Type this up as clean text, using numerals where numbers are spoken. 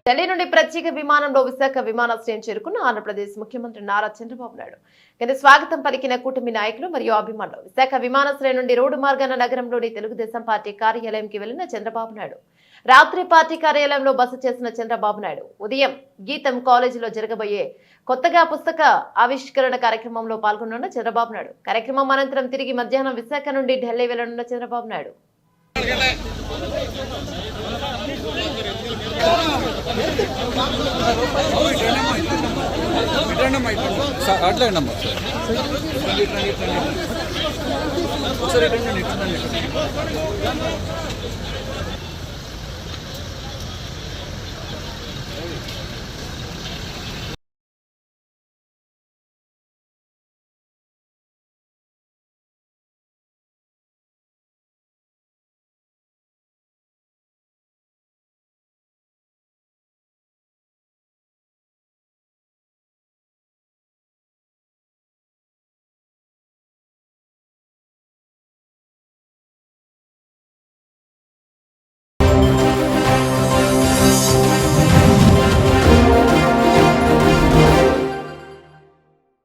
ఢిల్లీ నుండి ప్రత్యేక విమానంలో విశాఖ విమానాశ్రయం చేరుకున్న ఆంధ్రప్రదేశ్ ముఖ్యమంత్రి నారా చంద్రబాబు నాయుడు కింద స్వాగతం పలికిన కూటమి నాయకులు మరియు అభిమానులు. విశాఖ విమానాశ్రయం నుండి రోడ్డు మార్గాన నగరంలోని తెలుగుదేశం పార్టీ కార్యాలయంకి వెళ్లిన చంద్రబాబు నాయుడు రాత్రి పార్టీ కార్యాలయంలో బస చేసిన చంద్రబాబు నాయుడు ఉదయం గీతం కాలేజీలో జరగబోయే కొత్తగా పుస్తక ఆవిష్కరణ కార్యక్రమంలో పాల్గొన్న చంద్రబాబు నాయుడు కార్యక్రమం అనంతరం తిరిగి మధ్యాహ్నం విశాఖ నుండి ఢిల్లీ వెళ్లనున్న చంద్రబాబు నాయుడు అట్లా